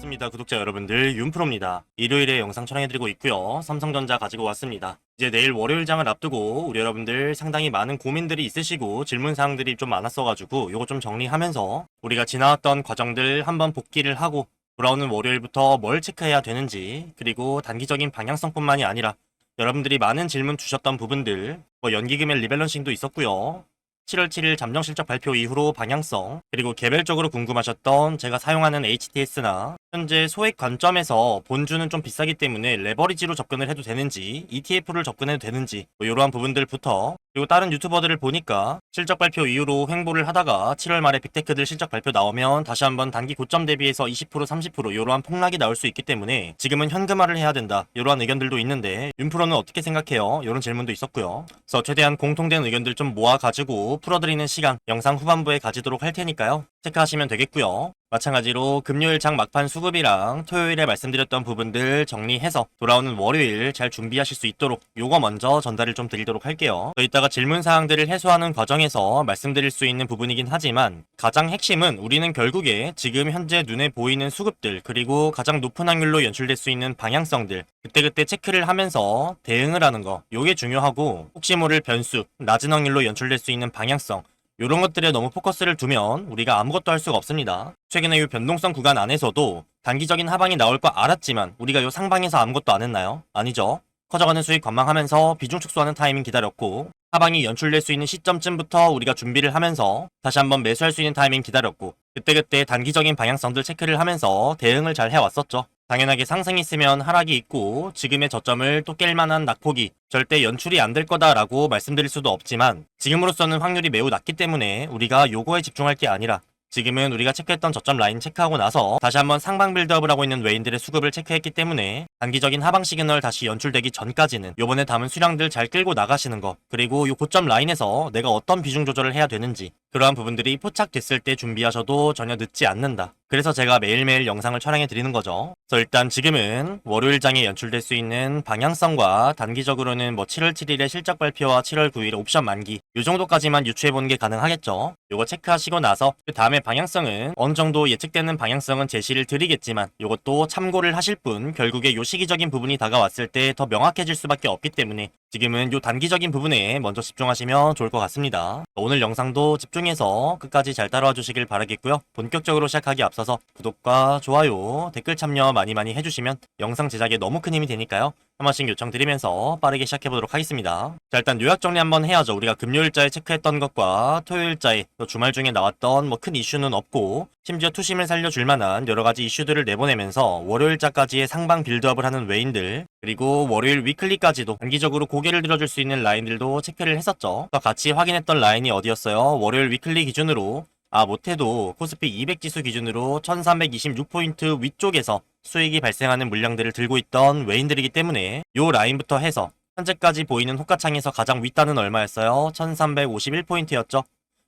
반갑습니다. 구독자 여러분들, 윤프로입니다. 일요일에 영상 촬영해드리고 있고요. 삼성전자 가지고 왔습니다. 이제 내일 월요일장을 앞두고 우리 여러분들 상당히 많은 고민들이 있으시고 질문사항들이 좀 많았어가지고 요거 좀 정리하면서 우리가 지나왔던 과정들 한번 복기를 하고 돌아오는 월요일부터 뭘 체크해야 되는지, 그리고 단기적인 방향성뿐만이 아니라 여러분들이 많은 질문 주셨던 부분들, 연기금의 리밸런싱도 있었고요. 7월 7일 잠정실적 발표 이후로 방향성, 그리고 개별적으로 궁금하셨던 제가 사용하는 HTS나 현재 소액 관점에서 본주는 좀 비싸기 때문에 레버리지로 접근을 해도 되는지, ETF를 접근해도 되는지, 이러한 부분들부터, 그리고 다른 유튜버들을 보니까 실적 발표 이후로 횡보를 하다가 7월 말에 빅테크들 실적 발표 나오면 다시 한번 단기 고점 대비해서 20% 30% 이러한 폭락이 나올 수 있기 때문에 지금은 현금화를 해야 된다, 이러한 의견들도 있는데 윤프로는 어떻게 생각해요? 이런 질문도 있었고요. 그래서 최대한 공통된 의견들 좀 모아가지고 풀어드리는 시간 영상 후반부에 가지도록 할 테니까요. 체크하시면 되겠고요. 마찬가지로 금요일 장 막판 수급이랑 토요일에 말씀드렸던 부분들 정리해서 돌아오는 월요일 잘 준비하실 수 있도록 요거 먼저 전달을 좀 드리도록 할게요. 이따가 질문사항들을 해소하는 과정에서 말씀드릴 수 있는 부분이긴 하지만 가장 핵심은 우리는 결국에 지금 현재 눈에 보이는 수급들, 그리고 가장 높은 확률로 연출될 수 있는 방향성들 그때그때 체크를 하면서 대응을 하는 거, 요게 중요하고, 혹시 모를 변수, 낮은 확률로 연출될 수 있는 방향성, 이런 것들에 너무 포커스를 두면 우리가 아무것도 할 수가 없습니다. 최근에 이 변동성 구간 안에서도 단기적인 하방이 나올 거 알았지만 우리가 이 상방에서 아무것도 안 했나요? 아니죠. 커져가는 수익 관망하면서 비중 축소하는 타이밍 기다렸고, 하방이 연출될 수 있는 시점쯤부터 우리가 준비를 하면서 다시 한번 매수할 수 있는 타이밍 기다렸고, 그때그때 단기적인 방향성들 체크를 하면서 대응을 잘 해왔었죠. 당연하게 상승이 있으면 하락이 있고 지금의 저점을 또 깰 만한 낙폭이 절대 연출이 안 될 거다라고 말씀드릴 수도 없지만, 지금으로서는 확률이 매우 낮기 때문에 우리가 요거에 집중할 게 아니라 지금은 우리가 체크했던 저점 라인 체크하고 나서 다시 한번 상방 빌드업을 하고 있는 외인들의 수급을 체크했기 때문에 단기적인 하방 시그널 다시 연출되기 전까지는 요번에 담은 수량들 잘 끌고 나가시는 거, 그리고 요 고점 라인에서 내가 어떤 비중 조절을 해야 되는지 그러한 부분들이 포착됐을 때 준비하셔도 전혀 늦지 않는다. 그래서 제가 매일매일 영상을 촬영해 드리는 거죠. 그래서 일단 지금은 월요일장에 연출될 수 있는 방향성과 단기적으로는 7월 7일에 실적 발표와 7월 9일 옵션 만기 요 정도까지만 유추해 보는 게 가능하겠죠. 요거 체크하시고 나서 그 다음에 방향성은 어느 정도 예측되는 방향성은 제시를 드리겠지만 요것도 참고를 하실 뿐, 결국에 요 시기적인 부분이 다가왔을 때 더 명확해질 수밖에 없기 때문에 지금은 요 단기적인 부분에 먼저 집중하시면 좋을 것 같습니다. 오늘 영상도 집중해서 끝까지 잘 따라와 주시길 바라겠고요. 본격적으로 시작하기 앞서서 구독과 좋아요, 댓글 참여 많이 해주시면 영상 제작에 너무 큰 힘이 되니까요. 한 번씩 요청드리면서 빠르게 시작해보도록 하겠습니다. 자, 일단 요약 정리 한번 해야죠. 우리가 금요일자에 체크했던 것과 토요일자에 또 주말 중에 나왔던 큰 이슈는 없고, 심지어 투심을 살려줄 만한 여러가지 이슈들을 내보내면서 월요일자까지의 상방 빌드업을 하는 외인들, 그리고 월요일 위클리까지도 단기적으로 고개를 들어줄 수 있는 라인들도 체크를 했었죠. 같이 확인했던 라인이 어디였어요? 월요일 위클리 기준으로 못해도 코스피 200 지수 기준으로 1326포인트 위쪽에서 수익이 발생하는 물량들을 들고 있던 외인들이기 때문에 요 라인부터 해서 현재까지 보이는 호가창에서 가장 윗단은 얼마였어요? 1351포인트였죠.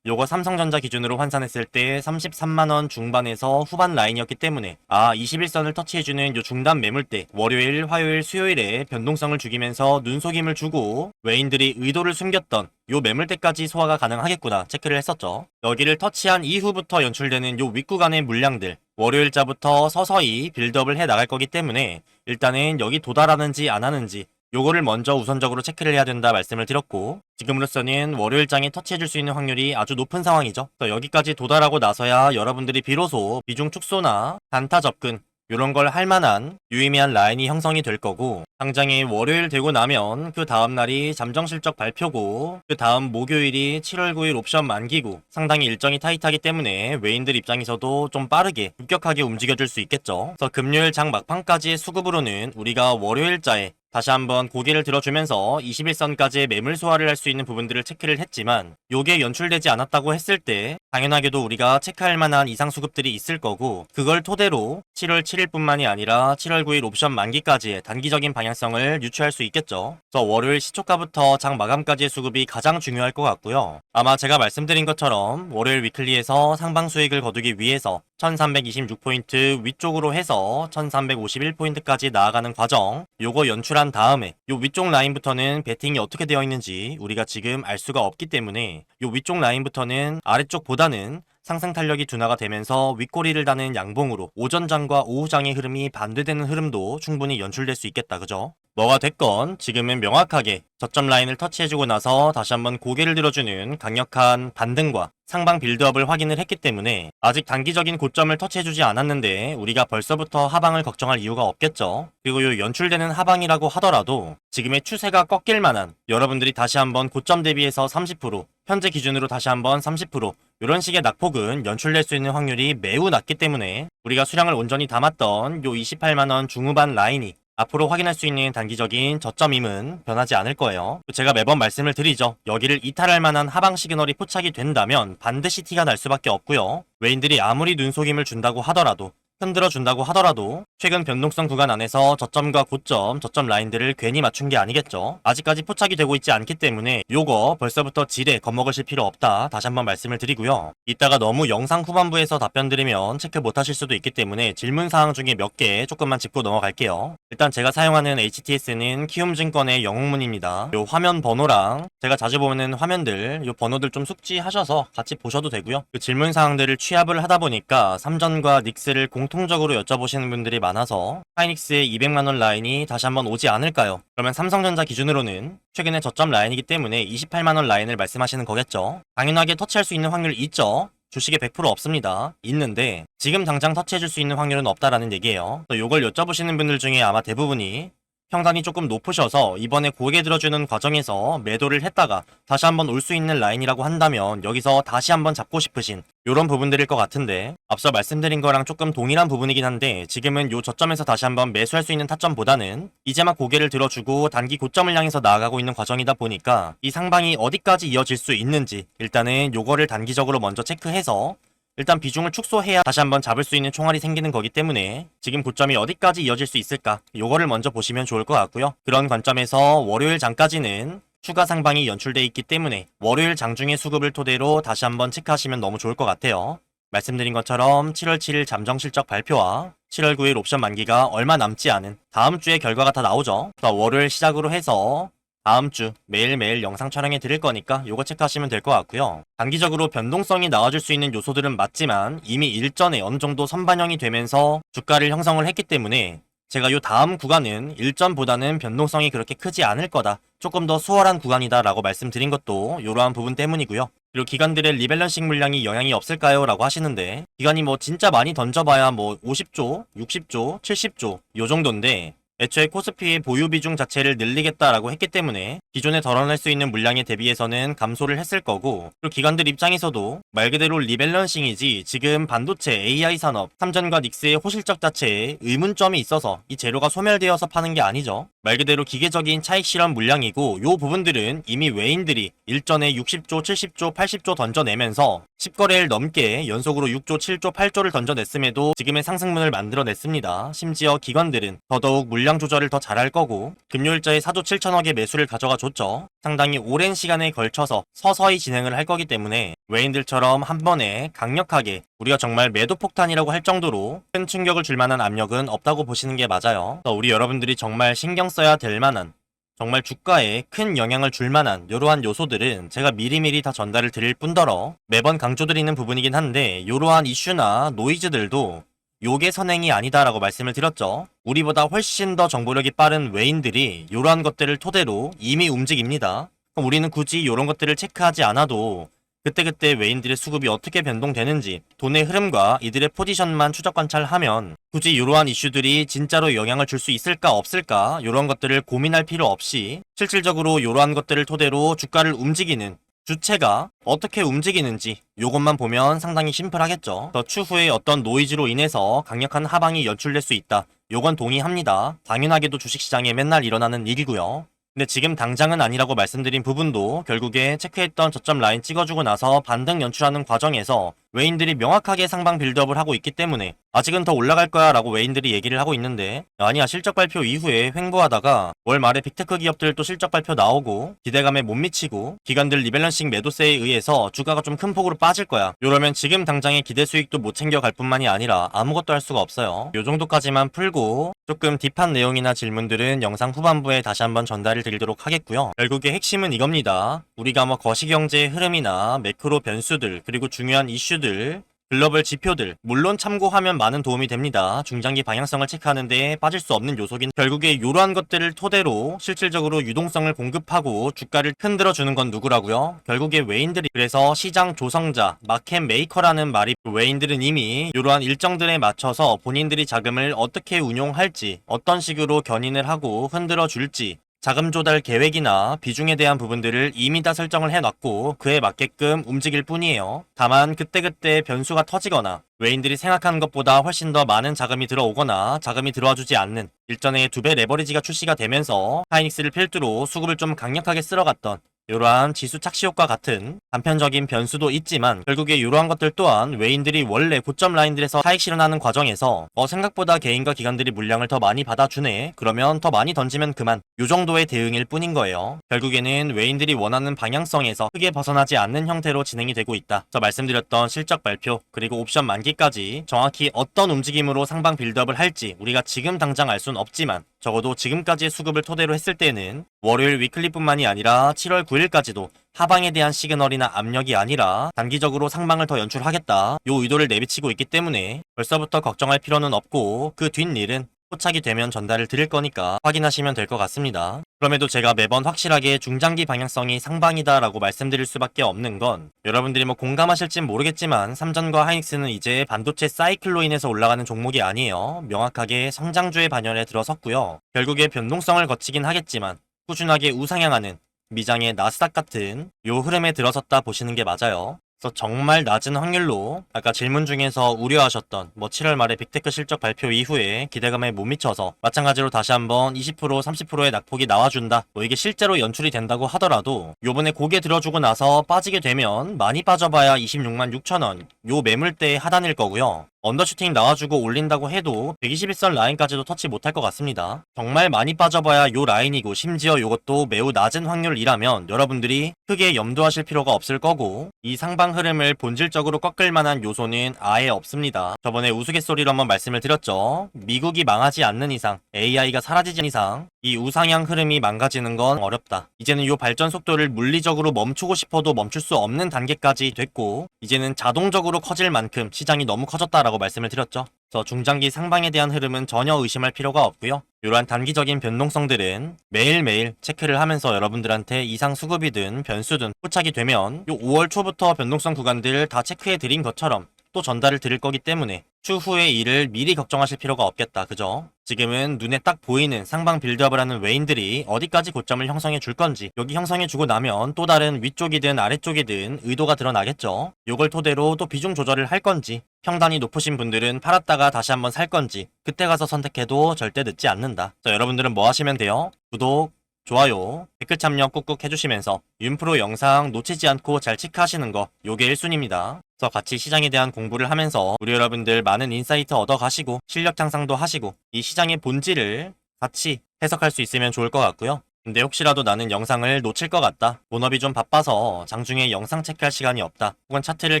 요거 삼성전자 기준으로 환산했을 때 33만원 중반에서 후반 라인이었기 때문에 21선을 터치해주는 요 중단 매물대, 월요일, 화요일, 수요일에 변동성을 죽이면서 눈속임을 주고 외인들이 의도를 숨겼던 요 매물대까지 소화가 가능하겠구나 체크를 했었죠. 여기를 터치한 이후부터 연출되는 요 윗구간의 물량들, 월요일자부터 서서히 빌드업을 해 나갈 거기 때문에 일단은 여기 도달하는지 안 하는지 요거를 먼저 우선적으로 체크를 해야 된다 말씀을 드렸고, 지금으로서는 월요일장에 터치해줄 수 있는 확률이 아주 높은 상황이죠. 여기까지 도달하고 나서야 여러분들이 비로소 비중 축소나 단타 접근 요런 걸 할 만한 유의미한 라인이 형성이 될 거고, 당장에 월요일 되고 나면 그 다음날이 잠정실적 발표고, 그 다음 목요일이 7월 9일 옵션 만기고, 상당히 일정이 타이트하기 때문에 외인들 입장에서도 좀 빠르게 급격하게 움직여줄 수 있겠죠. 그래서 금요일 장 막판까지의 수급으로는 우리가 월요일자에 다시 한번 고개를 들어주면서 21선까지의 매물 소화를 할 수 있는 부분들을 체크를 했지만, 요게 연출되지 않았다고 했을 때 당연하게도 우리가 체크할 만한 이상 수급들이 있을 거고, 그걸 토대로 7월 7일뿐만이 아니라 7월 9일 옵션 만기까지의 단기적인 방향성을 유추할 수 있겠죠. 그래서 월요일 시초가부터 장 마감까지의 수급이 가장 중요할 것 같고요. 아마 제가 말씀드린 것처럼 월요일 위클리에서 상방 수익을 거두기 위해서 1326포인트 위쪽으로 해서 1351포인트까지 나아가는 과정, 요거 연출한 다음에 요 위쪽 라인부터는 베팅이 어떻게 되어 있는지 우리가 지금 알 수가 없기 때문에 요 위쪽 라인부터는 아래쪽보다는 상승 탄력이 둔화가 되면서 윗꼬리를 다는 양봉으로 오전장과 오후장의 흐름이 반대되는 흐름도 충분히 연출될 수 있겠다. 그죠? 뭐가 됐건 지금은 명확하게 저점 라인을 터치해주고 나서 다시 한번 고개를 들어주는 강력한 반등과 상방 빌드업을 확인을 했기 때문에 아직 단기적인 고점을 터치해주지 않았는데 우리가 벌써부터 하방을 걱정할 이유가 없겠죠. 그리고 요 연출되는 하방이라고 하더라도 지금의 추세가 꺾일 만한, 여러분들이 다시 한번 고점 대비해서 30%, 현재 기준으로 다시 한번 30%, 이런 식의 낙폭은 연출될 수 있는 확률이 매우 낮기 때문에 우리가 수량을 온전히 담았던 요 28만원 중후반 라인이 앞으로 확인할 수 있는 단기적인 저점임은 변하지 않을 거예요. 제가 매번 말씀을 드리죠. 여기를 이탈할 만한 하방 시그널이 포착이 된다면 반드시 티가 날 수밖에 없고요. 외인들이 아무리 눈속임을 준다고 하더라도, 흔들어 준다고 하더라도 최근 변동성 구간 안에서 저점과 고점, 저점 라인들을 괜히 맞춘 게 아니겠죠. 아직까지 포착이 되고 있지 않기 때문에 요거 벌써부터 지레 겁먹으실 필요 없다. 다시 한번 말씀을 드리고요. 이따가 너무 영상 후반부에서 답변 드리면 체크 못하실 수도 있기 때문에 질문사항 중에 몇 개 조금만 짚고 넘어갈게요. 일단 제가 사용하는 HTS는 키움증권의 영웅문입니다. 요 화면 번호랑 제가 자주 보는 화면들, 요 번호들 좀 숙지하셔서 같이 보셔도 되고요. 그 질문사항들을 취합을 하다 보니까 삼전과 닉스를 공통적으로 여쭤보시는 분들이 많아서 하이닉스의 200만원 라인이 다시 한번 오지 않을까요? 그러면 삼성전자 기준으로는 최근에 저점 라인이기 때문에 28만원 라인을 말씀하시는 거겠죠? 당연하게 터치할 수 있는 확률이 있죠? 주식에 100% 없습니다. 있는데 지금 당장 터치해줄 수 있는 확률은 없다라는 얘기예요. 요걸 여쭤보시는 분들 중에 아마 대부분이 평단이 조금 높으셔서 이번에 고개 들어주는 과정에서 매도를 했다가 다시 한번 올 수 있는 라인이라고 한다면 여기서 다시 한번 잡고 싶으신 이런 부분들일 것 같은데, 앞서 말씀드린 거랑 조금 동일한 부분이긴 한데 지금은 요 저점에서 다시 한번 매수할 수 있는 타점보다는 이제 막 고개를 들어주고 단기 고점을 향해서 나아가고 있는 과정이다 보니까 이 상방이 어디까지 이어질 수 있는지 일단은 요거를 단기적으로 먼저 체크해서 일단 비중을 축소해야 다시 한번 잡을 수 있는 총알이 생기는 거기 때문에 지금 고점이 어디까지 이어질 수 있을까, 요거를 먼저 보시면 좋을 것 같고요. 그런 관점에서 월요일 장까지는 추가 상방이 연출돼 있기 때문에 월요일 장중의 수급을 토대로 다시 한번 체크하시면 너무 좋을 것 같아요. 말씀드린 것처럼 7월 7일 잠정 실적 발표와 7월 9일 옵션 만기가 얼마 남지 않은 다음 주에 결과가 다 나오죠. 월요일 시작으로 해서 다음 주 매일매일 영상 촬영해 드릴 거니까 요거 체크하시면 될 것 같고요. 단기적으로 변동성이 나와줄 수 있는 요소들은 맞지만 이미 일전에 어느 정도 선반영이 되면서 주가를 형성을 했기 때문에 제가 요 다음 구간은 일전보다는 변동성이 그렇게 크지 않을 거다, 조금 더 수월한 구간이다 라고 말씀드린 것도 이러한 부분 때문이고요. 그리고 기관들의 리밸런싱 물량이 영향이 없을까요? 라고 하시는데 기관이 뭐 진짜 많이 던져봐야 뭐 50조, 60조, 70조 요 정도인데 애초에 코스피의 보유 비중 자체를 늘리겠다라고 했기 때문에 기존에 덜어낼 수 있는 물량에 대비해서는 감소를 했을 거고, 그리고 기관들 입장에서도 말 그대로 리밸런싱이지 지금 반도체, AI 산업, 삼전과 닉스의 호실적 자체에 의문점이 있어서 이 재료가 소멸되어서 파는 게 아니죠. 말 그대로 기계적인 차익 실현 물량이고 요 부분들은 이미 외인들이 일전에 60조, 70조, 80조 던져내면서 10거래일 넘게 연속으로 6조, 7조, 8조를 던져냈음에도 지금의 상승문을 만들어냈습니다. 심지어 기관들은 더더욱 물량 조절을 더 잘할 거고 금요일자에 4조 7천억의 매수를 가져가 줬죠. 상당히 오랜 시간에 걸쳐서 서서히 진행을 할 거기 때문에 외인들처럼 한 번에 강력하게 우리가 정말 매도 폭탄이라고 할 정도로 큰 충격을 줄 만한 압력은 없다고 보시는 게 맞아요. 우리 여러분들이 정말 신경 써야 될 만한, 정말 주가에 큰 영향을 줄 만한 이러한 요소들은 제가 미리미리 다 전달을 드릴 뿐더러 매번 강조드리는 부분이긴 한데 이러한 이슈나 노이즈들도 요게 선행이 아니다라고 말씀을 드렸죠. 우리보다 훨씬 더 정보력이 빠른 외인들이 이러한 것들을 토대로 이미 움직입니다. 그럼 우리는 굳이 이런 것들을 체크하지 않아도 그때그때 외인들의 수급이 어떻게 변동되는지 돈의 흐름과 이들의 포지션만 추적 관찰하면 굳이 이러한 이슈들이 진짜로 영향을 줄 수 있을까 없을까 이런 것들을 고민할 필요 없이 실질적으로 이러한 것들을 토대로 주가를 움직이는 주체가 어떻게 움직이는지 요것만 보면 상당히 심플하겠죠. 더 추후에 어떤 노이즈로 인해서 강력한 하방이 연출될 수 있다, 요건 동의합니다. 당연하게도 주식시장에 맨날 일어나는 일이고요. 근데 지금 당장은 아니라고 말씀드린 부분도 결국에 체크했던 저점 라인 찍어주고 나서 반등 연출하는 과정에서 외인들이 명확하게 상방 빌드업을 하고 있기 때문에 아직은 더 올라갈 거야 라고 외인들이 얘기를 하고 있는데, 아니야, 실적 발표 이후에 횡보하다가 월 말에 빅테크 기업들 또 실적 발표 나오고 기대감에 못 미치고 기관들 리밸런싱 매도세에 의해서 주가가 좀 큰 폭으로 빠질 거야. 이러면 지금 당장의 기대 수익도 못 챙겨갈 뿐만이 아니라 아무것도 할 수가 없어요. 요 정도까지만 풀고 조금 딥한 내용이나 질문들은 영상 후반부에 다시 한번 전달을 드리도록 하겠고요. 결국에 핵심은 이겁니다. 우리가 뭐 거시경제의 흐름이나 매크로 변수들, 그리고 중요한 이슈들, 글로벌 지표들 물론 참고하면 많은 도움이 됩니다. 중장기 방향성을 체크하는 데 빠질 수 없는 요소긴, 결국에 이러한 것들을 토대로 실질적으로 유동성을 공급하고 주가를 흔들어주는 건 누구라고요? 결국에 외인들이. 그래서 시장 조성자, 마켓 메이커라는 말이, 외인들은 이미 이러한 일정들에 맞춰서 본인들이 자금을 어떻게 운용할지, 어떤 식으로 견인을 하고 흔들어 줄지, 자금 조달 계획이나 비중에 대한 부분들을 이미 다 설정을 해놨고 그에 맞게끔 움직일 뿐이에요. 다만 그때그때 변수가 터지거나 외인들이 생각하는 것보다 훨씬 더 많은 자금이 들어오거나 자금이 들어와주지 않는, 일전에 2배 레버리지가 출시가 되면서 하이닉스를 필두로 수급을 좀 강력하게 쓸어갔던 이러한 지수 착시 효과 같은 단편적인 변수도 있지만, 결국에 이러한 것들 또한 외인들이 원래 고점 라인들에서 하익 실현하는 과정에서 생각보다 개인과 기관들이 물량을 더 많이 받아주네, 그러면 더 많이 던지면 그만, 요 정도의 대응일 뿐인 거예요. 결국에는 외인들이 원하는 방향성에서 크게 벗어나지 않는 형태로 진행이 되고 있다. 저 말씀드렸던 실적 발표 그리고 옵션 만기까지 정확히 어떤 움직임으로 상방 빌드업을 할지 우리가 지금 당장 알 수는 없지만, 적어도 지금까지의 수급을 토대로 했을 때는 월요일 위클리뿐만이 아니라 7월 9일까지도 하방에 대한 시그널이나 압력이 아니라 단기적으로 상방을 더 연출하겠다, 요 의도를 내비치고 있기 때문에 벌써부터 걱정할 필요는 없고 그 뒷일은 포착이 되면 전달을 드릴 거니까 확인하시면 될 것 같습니다. 그럼에도 제가 매번 확실하게 중장기 방향성이 상방이다 라고 말씀드릴 수밖에 없는 건, 여러분들이 뭐 공감하실진 모르겠지만 삼전과 하이닉스는 이제 반도체 사이클로 인해서 올라가는 종목이 아니에요. 명확하게 성장주의 반열에 들어섰고요. 결국에 변동성을 거치긴 하겠지만 꾸준하게 우상향하는 미장의 나스닥 같은 요 흐름에 들어섰다 보시는 게 맞아요. 그래서 정말 낮은 확률로 아까 질문 중에서 우려하셨던 7월 말에 빅테크 실적 발표 이후에 기대감에 못 미쳐서 마찬가지로 다시 한번 20% 30%의 낙폭이 나와준다, 이게 실제로 연출이 된다고 하더라도 요번에 고개 들어주고 나서 빠지게 되면 많이 빠져봐야 26만 6천원 요 매물대의 하단일 거고요. 언더슈팅 나와주고 올린다고 해도 121선 라인까지도 터치 못할 것 같습니다. 정말 많이 빠져봐야 요 라인이고, 심지어 요것도 매우 낮은 확률이라면 여러분들이 크게 염두하실 필요가 없을 거고, 이 상방 흐름을 본질적으로 꺾을 만한 요소는 아예 없습니다. 저번에 우스갯소리로 한번 말씀을 드렸죠. 미국이 망하지 않는 이상, AI가 사라지지 않는 이상 이 우상향 흐름이 망가지는 건 어렵다. 이제는 요 발전 속도를 물리적으로 멈추고 싶어도 멈출 수 없는 단계까지 됐고, 이제는 자동적으로 커질 만큼 시장이 너무 커졌다라고 말씀을 드렸죠. 그래서 중장기 상방에 대한 흐름은 전혀 의심할 필요가 없고요. 이러한 단기적인 변동성들은 매일매일 체크를 하면서 여러분들한테 이상 수급이든 변수든 포착이 되면 요 5월 초부터 변동성 구간들 다 체크해 드린 것처럼 또 전달을 드릴 거기 때문에 추후의 일을 미리 걱정하실 필요가 없겠다, 그죠? 지금은 눈에 딱 보이는 상방 빌드업을 하는 외인들이 어디까지 고점을 형성해 줄 건지, 여기 형성해 주고 나면 또 다른 위쪽이든 아래쪽이든 의도가 드러나겠죠. 요걸 토대로 또 비중 조절을 할 건지, 평단이 높으신 분들은 팔았다가 다시 한번 살 건지 그때 가서 선택해도 절대 늦지 않는다. 자, 여러분들은 뭐 하시면 돼요? 구독, 좋아요, 댓글 참여 꾹꾹 해주시면서 윤프로 영상 놓치지 않고 잘 체크하시는 거, 요게 1순위입니다. 그래서 같이 시장에 대한 공부를 하면서 우리 여러분들 많은 인사이트 얻어가시고 실력 향상도 하시고 이 시장의 본질을 같이 해석할 수 있으면 좋을 것 같고요. 근데 혹시라도 나는 영상을 놓칠 것 같다, 본업이 좀 바빠서 장중에 영상 체크할 시간이 없다, 혹은 차트를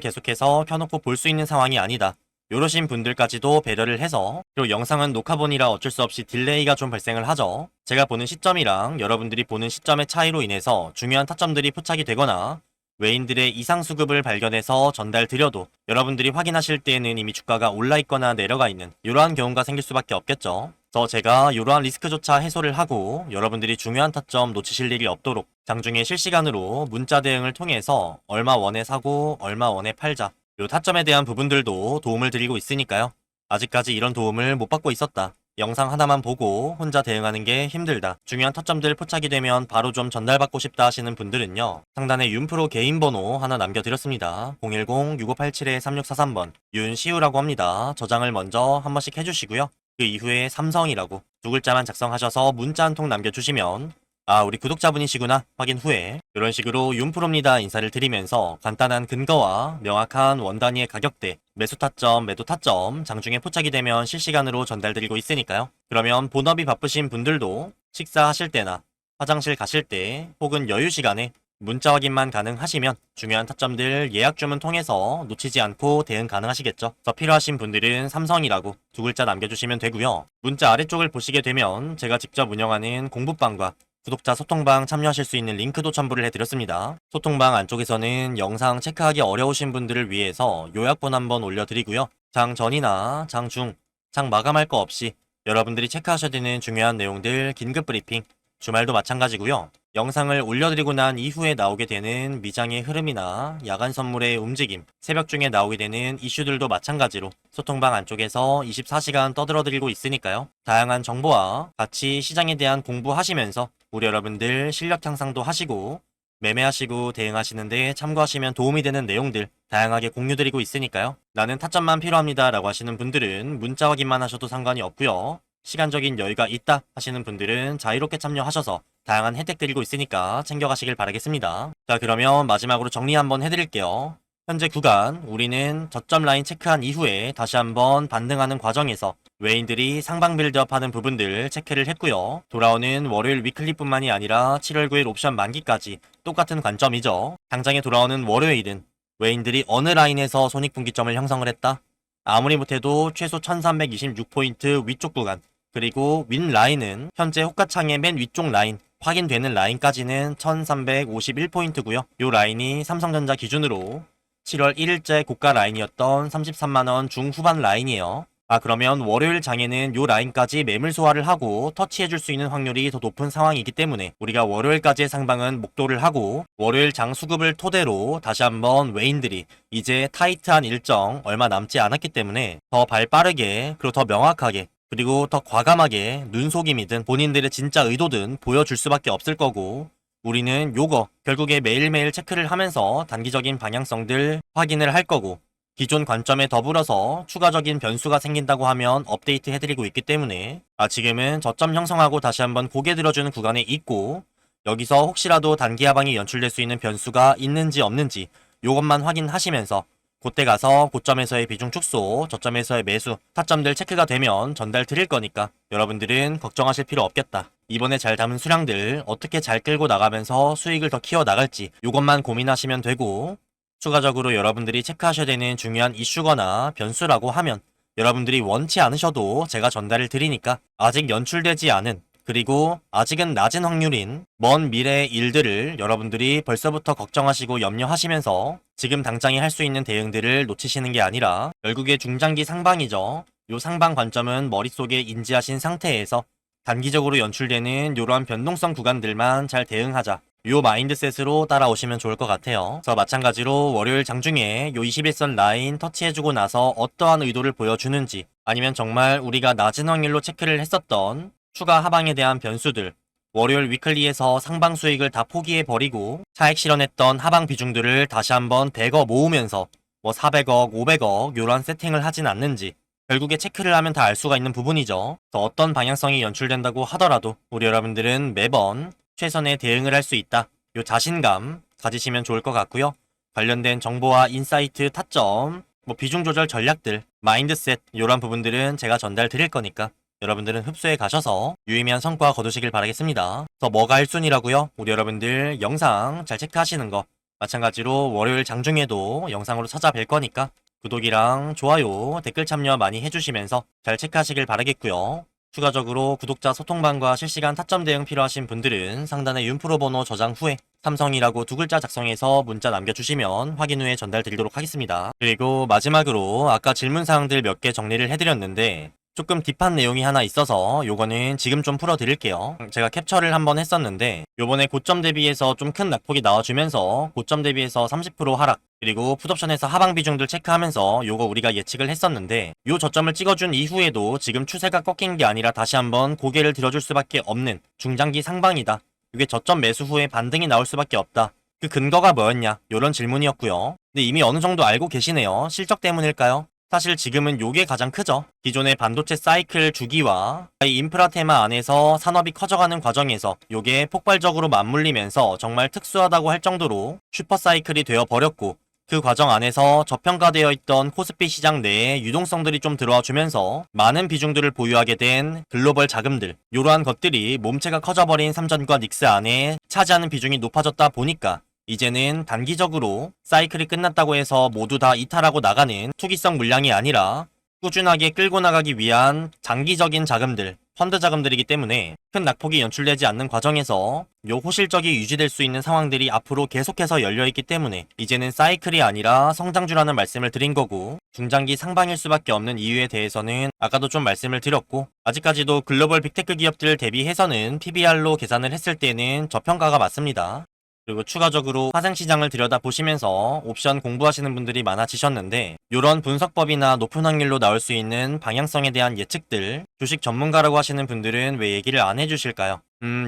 계속해서 켜놓고 볼 수 있는 상황이 아니다, 요러신 분들까지도 배려를 해서, 그리고 영상은 녹화본이라 어쩔 수 없이 딜레이가 좀 발생을 하죠. 제가 보는 시점이랑 여러분들이 보는 시점의 차이로 인해서 중요한 타점들이 포착이 되거나 외인들의 이상 수급을 발견해서 전달드려도 여러분들이 확인하실 때에는 이미 주가가 올라 있거나 내려가 있는 이러한 경우가 생길 수밖에 없겠죠. 그래서 제가 이러한 리스크조차 해소를 하고 여러분들이 중요한 타점 놓치실 일이 없도록 장중에 실시간으로 문자 대응을 통해서 얼마 원에 사고 얼마 원에 팔자, 요 타점에 대한 부분들도 도움을 드리고 있으니까요. 아직까지 이런 도움을 못 받고 있었다, 영상 하나만 보고 혼자 대응하는 게 힘들다, 중요한 타점들 포착이 되면 바로 좀 전달받고 싶다 하시는 분들은요, 상단에 윤프로 개인 번호 하나 남겨드렸습니다. 010-6587-3643번 윤시우라고 합니다. 저장을 먼저 한 번씩 해주시고요. 그 이후에 삼성이라고 두 글자만 작성하셔서 문자 한 통 남겨주시면 아, 우리 구독자분이시구나 확인 후에 이런 식으로 윤프로입니다 인사를 드리면서 간단한 근거와 명확한 원단위의 가격대, 매수 타점, 매도 타점 장중에 포착이 되면 실시간으로 전달드리고 있으니까요. 그러면 본업이 바쁘신 분들도 식사하실 때나 화장실 가실 때 혹은 여유 시간에 문자 확인만 가능하시면 중요한 타점들 예약 주문 통해서 놓치지 않고 대응 가능하시겠죠. 더 필요하신 분들은 삼성이라고 두 글자 남겨주시면 되고요. 문자 아래쪽을 보시게 되면 제가 직접 운영하는 공부방과 구독자 소통방 참여하실 수 있는 링크도 첨부를 해드렸습니다. 소통방 안쪽에서는 영상 체크하기 어려우신 분들을 위해서 요약본 한번 올려드리고요. 장 전이나 장 중, 장 마감할 거 없이 여러분들이 체크하셔야 되는 중요한 내용들 긴급 브리핑, 주말도 마찬가지고요. 영상을 올려드리고 난 이후에 나오게 되는 미장의 흐름이나 야간 선물의 움직임, 새벽 중에 나오게 되는 이슈들도 마찬가지로 소통방 안쪽에서 24시간 떠들어드리고 있으니까요. 다양한 정보와 같이 시장에 대한 공부하시면서 우리 여러분들 실력 향상도 하시고 매매하시고 대응하시는데 참고하시면 도움이 되는 내용들 다양하게 공유드리고 있으니까요. 나는 타점만 필요합니다 라고 하시는 분들은 문자 확인만 하셔도 상관이 없고요. 시간적인 여유가 있다 하시는 분들은 자유롭게 참여하셔서 다양한 혜택 드리고 있으니까 챙겨가시길 바라겠습니다. 자, 그러면 마지막으로 정리 한번 해드릴게요. 현재 구간 우리는 저점 라인 체크한 이후에 다시 한번 반등하는 과정에서 외인들이 상방 빌드업하는 부분들 체크를 했고요. 돌아오는 월요일 위클리뿐만이 아니라 7월 9일 옵션 만기까지 똑같은 관점이죠. 당장에 돌아오는 월요일은 외인들이 어느 라인에서 손익분기점을 형성을 했다? 아무리 못해도 최소 1326포인트 위쪽 구간, 그리고 윗 라인은 현재 호가창의 맨 위쪽 라인, 확인되는 라인까지는 1351포인트고요. 요 라인이 삼성전자 기준으로 7월 1일째 고가 라인이었던 33만원 중후반 라인이에요. 아, 그러면 월요일 장에는 요 라인까지 매물 소화를 하고 터치해줄 수 있는 확률이 더 높은 상황이기 때문에 우리가 월요일까지의 상방은 목도를 하고 월요일 장 수급을 토대로 다시 한번 외인들이 이제 타이트한 일정 얼마 남지 않았기 때문에 더 발 빠르게 그리고 더 명확하게 그리고 더 과감하게 눈속임이든 본인들의 진짜 의도든 보여줄 수밖에 없을 거고 우리는 요거 결국에 매일매일 체크를 하면서 단기적인 방향성들 확인을 할 거고 기존 관점에 더불어서 추가적인 변수가 생긴다고 하면 업데이트 해드리고 있기 때문에 지금은 저점 형성하고 다시 한번 고개 들어주는 구간에 있고 여기서 혹시라도 단기 하방이 연출될 수 있는 변수가 있는지 없는지 요것만 확인하시면서 그때 가서 고점에서의 비중 축소, 저점에서의 매수, 타점들 체크가 되면 전달 드릴 거니까 여러분들은 걱정하실 필요 없겠다. 이번에 잘 담은 수량들 어떻게 잘 끌고 나가면서 수익을 더 키워 나갈지 요것만 고민하시면 되고 추가적으로 여러분들이 체크하셔야 되는 중요한 이슈거나 변수라고 하면 여러분들이 원치 않으셔도 제가 전달을 드리니까 아직 연출되지 않은 그리고 아직은 낮은 확률인 먼 미래의 일들을 여러분들이 벌써부터 걱정하시고 염려하시면서 지금 당장에 할 수 있는 대응들을 놓치시는 게 아니라 결국에 중장기 상방이죠. 요 상방 관점은 머릿속에 인지하신 상태에서 단기적으로 연출되는 이러한 변동성 구간들만 잘 대응하자. 요 마인드셋으로 따라오시면 좋을 것 같아요. 그래서 마찬가지로 월요일 장중에 요 21선 라인 터치해주고 나서 어떠한 의도를 보여주는지 아니면 정말 우리가 낮은 확률로 체크를 했었던 추가 하방에 대한 변수들 월요일 위클리에서 상방 수익을 다 포기해버리고 차익 실현했던 하방 비중들을 다시 한번 대거 모으면서 뭐 400억, 500억 요런 세팅을 하진 않는지 결국에 체크를 하면 다 알 수가 있는 부분이죠. 어떤 방향성이 연출된다고 하더라도 우리 여러분들은 매번 최선의 대응을 할 수 있다. 요 자신감 가지시면 좋을 것 같고요. 관련된 정보와 인사이트, 타점, 뭐 비중 조절 전략들, 마인드셋 요런 부분들은 제가 전달 드릴 거니까 여러분들은 흡수해 가셔서 유의미한 성과 거두시길 바라겠습니다. 더 뭐가 1순위라고요? 우리 여러분들 영상 잘 체크하시는 거 마찬가지로 월요일 장중에도 영상으로 찾아뵐 거니까 구독이랑 좋아요, 댓글 참여 많이 해주시면서 잘 체크하시길 바라겠고요. 추가적으로 구독자 소통방과 실시간 타점 대응 필요하신 분들은 상단에 윤프로 번호 저장 후에 삼성이라고 두 글자 작성해서 문자 남겨주시면 확인 후에 전달 드리도록 하겠습니다. 그리고 마지막으로 아까 질문사항들 몇 개 정리를 해드렸는데 조금 딥한 내용이 하나 있어서 요거는 지금 좀 풀어드릴게요. 제가 캡처를 한번 했었는데 요번에 고점 대비해서 좀 큰 낙폭이 나와주면서 고점 대비해서 30% 하락 그리고 풋옵션에서 하방 비중들 체크하면서 요거 우리가 예측을 했었는데 요 저점을 찍어준 이후에도 지금 추세가 꺾인 게 아니라 다시 한번 고개를 들어줄 수밖에 없는 중장기 상방이다. 이게 저점 매수 후에 반등이 나올 수밖에 없다. 그 근거가 뭐였냐? 요런 질문이었고요. 근데 이미 어느 정도 알고 계시네요. 실적 때문일까요? 사실 지금은 요게 가장 크죠. 기존의 반도체 사이클 주기와 인프라 테마 안에서 산업이 커져가는 과정에서 요게 폭발적으로 맞물리면서 정말 특수하다고 할 정도로 슈퍼 사이클이 되어 버렸고, 그 과정 안에서 저평가되어 있던 코스피 시장 내에 유동성들이 좀 들어와 주면서 많은 비중들을 보유하게 된 글로벌 자금들, 이러한 것들이 몸체가 커져버린 삼전과 닉스 안에 차지하는 비중이 높아졌다 보니까 이제는 단기적으로 사이클이 끝났다고 해서 모두 다 이탈하고 나가는 투기성 물량이 아니라 꾸준하게 끌고 나가기 위한 장기적인 자금들, 펀드 자금들이기 때문에 큰 낙폭이 연출되지 않는 과정에서 요 호실적이 유지될 수 있는 상황들이 앞으로 계속해서 열려있기 때문에 이제는 사이클이 아니라 성장주라는 말씀을 드린 거고, 중장기 상방일 수밖에 없는 이유에 대해서는 아까도 좀 말씀을 드렸고, 아직까지도 글로벌 빅테크 기업들 대비해서는 PBR로 계산을 했을 때는 저평가가 맞습니다. 그리고 추가적으로 파생시장을 들여다보시면서 옵션 공부하시는 분들이 많아지셨는데, 이런 분석법이나 높은 확률로 나올 수 있는 방향성에 대한 예측들, 주식 전문가라고 하시는 분들은 왜 얘기를 안 해주실까요?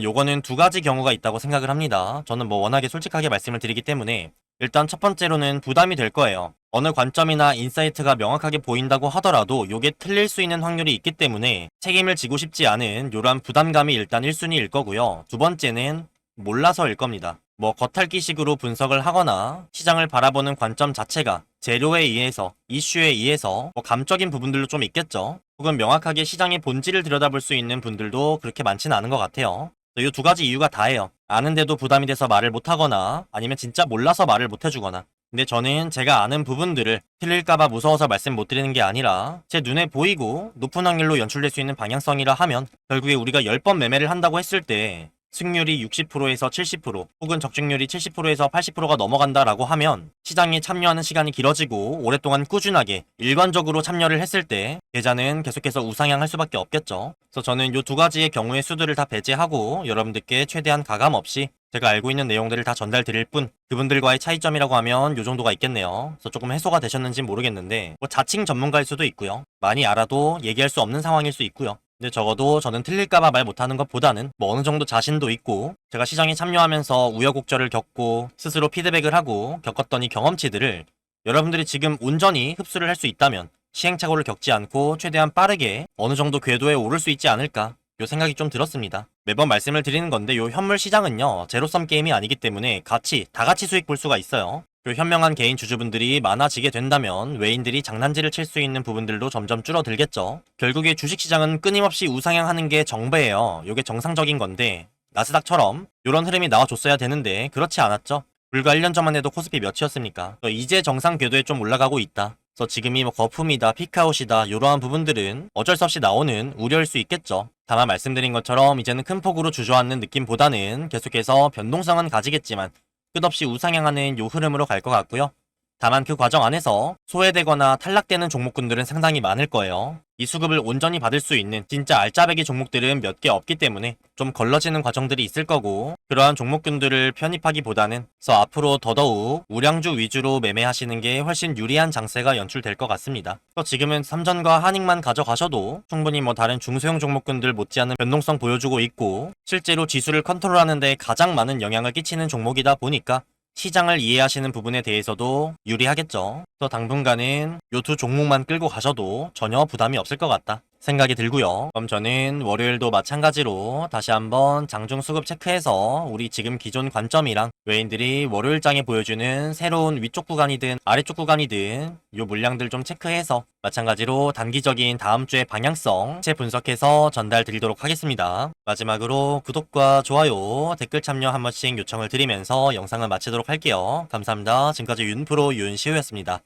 요거는 두 가지 경우가 있다고 생각을 합니다. 저는 뭐 워낙에 솔직하게 말씀을 드리기 때문에 일단 첫 번째로는 부담이 될 거예요. 어느 관점이나 인사이트가 명확하게 보인다고 하더라도 요게 틀릴 수 있는 확률이 있기 때문에 책임을 지고 싶지 않은 요런 부담감이 일단 1순위일 거고요. 두 번째는 몰라서일 겁니다. 뭐 겉핥기식으로 분석을 하거나 시장을 바라보는 관점 자체가 재료에 의해서, 이슈에 의해서 뭐 감적인 부분들도 좀 있겠죠. 혹은 명확하게 시장의 본질을 들여다볼 수 있는 분들도 그렇게 많지는 않은 것 같아요. 이 두 가지 이유가 다예요. 아는데도 부담이 돼서 말을 못하거나 아니면 진짜 몰라서 말을 못해주거나. 근데 저는 제가 아는 부분들을 틀릴까봐 무서워서 말씀 못 드리는 게 아니라 제 눈에 보이고 높은 확률로 연출될 수 있는 방향성이라 하면, 결국에 우리가 10번 매매를 한다고 했을 때 승률이 60%에서 70% 혹은 적중률이 70%에서 80%가 넘어간다라고 하면 시장에 참여하는 시간이 길어지고 오랫동안 꾸준하게 일관적으로 참여를 했을 때 계좌는 계속해서 우상향할 수밖에 없겠죠. 그래서 저는 이 두 가지의 경우의 수들을 다 배제하고 여러분들께 최대한 가감 없이 제가 알고 있는 내용들을 다 전달 드릴 뿐, 그분들과의 차이점이라고 하면 이 정도가 있겠네요. 그래서 조금 해소가 되셨는지 모르겠는데, 뭐 자칭 전문가일 수도 있고요. 많이 알아도 얘기할 수 없는 상황일 수 있고요. 근데 적어도 저는 틀릴까봐 말 못하는 것보다는 뭐 어느 정도 자신도 있고, 제가 시장에 참여하면서 우여곡절을 겪고 스스로 피드백을 하고 겪었던 이 경험치들을 여러분들이 지금 온전히 흡수를 할 수 있다면 시행착오를 겪지 않고 최대한 빠르게 어느 정도 궤도에 오를 수 있지 않을까, 요 생각이 좀 들었습니다. 매번 말씀을 드리는 건데 요 현물 시장은요, 제로섬 게임이 아니기 때문에 다 같이 수익 볼 수가 있어요. 현명한 개인 주주분들이 많아지게 된다면 외인들이 장난질을 칠 수 있는 부분들도 점점 줄어들겠죠. 결국에 주식시장은 끊임없이 우상향하는 게 정배예요. 이게 정상적인 건데 나스닥처럼 이런 흐름이 나와줬어야 되는데 그렇지 않았죠. 불과 1년 전만 해도 코스피 몇이었습니까? 이제 정상 궤도에 좀 올라가고 있다. 그래서 지금이 뭐 거품이다, 피크아웃이다, 이러한 부분들은 어쩔 수 없이 나오는 우려일 수 있겠죠. 다만 말씀드린 것처럼 이제는 큰 폭으로 주저앉는 느낌보다는 계속해서 변동성은 가지겠지만 끝없이 우상향하는 요 흐름으로 갈 것 같고요. 다만 그 과정 안에서 소외되거나 탈락되는 종목군들은 상당히 많을 거예요. 이 수급을 온전히 받을 수 있는 진짜 알짜배기 종목들은 몇 개 없기 때문에 좀 걸러지는 과정들이 있을 거고, 그러한 종목군들을 편입하기보다는 그래서 앞으로 더더욱 우량주 위주로 매매하시는 게 훨씬 유리한 장세가 연출될 것 같습니다. 지금은 삼전과 한익만 가져가셔도 충분히 뭐 다른 중소형 종목군들 못지않은 변동성 보여주고 있고, 실제로 지수를 컨트롤하는 데 가장 많은 영향을 끼치는 종목이다 보니까 시장을 이해하시는 부분에 대해서도 유리하겠죠. 그래서 당분간은 요 두 종목만 끌고 가셔도 전혀 부담이 없을 것 같다 생각이 들고요. 그럼 저는 월요일도 마찬가지로 다시 한번 장중 수급 체크해서 우리 지금 기존 관점이랑 외인들이 월요일장에 보여주는 새로운 위쪽 구간이든 아래쪽 구간이든 요 물량들 좀 체크해서 마찬가지로 단기적인 다음 주의 방향성 재분석해서 전달 드리도록 하겠습니다. 마지막으로 구독과 좋아요, 댓글 참여 한 번씩 요청을 드리면서 영상을 마치도록 할게요. 감사합니다. 지금까지 윤프로 윤시우였습니다.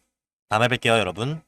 다음에 뵐게요, 여러분.